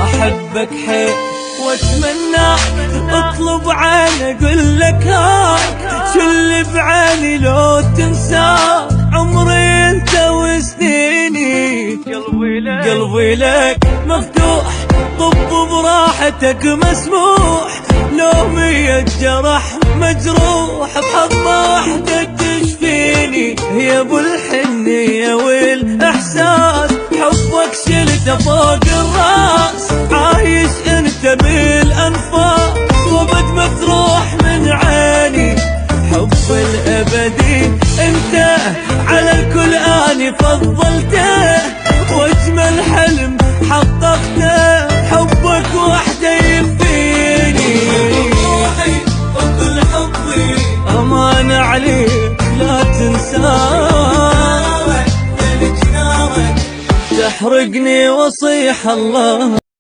احبك حيل واتمنى اطلب عين اقول لك شو اللي بعيني لو تنسى عمري انت وسنيني. قلبي لك مفتوح طب براحتك مسموح لو 100 جرح مجروح بحضنة واحدة تشفيني. يا ابو الحنية والاحساس حبك شلته فوق الراس عايش انت بالانفاس وبد ما تروح من عيني. حب الابدي انت على الكل اني فضلته واجمل حلم حققته حبك وحده يكفيني. وكل حبي امان عليك لا تنساك تحرقني وصيح الله.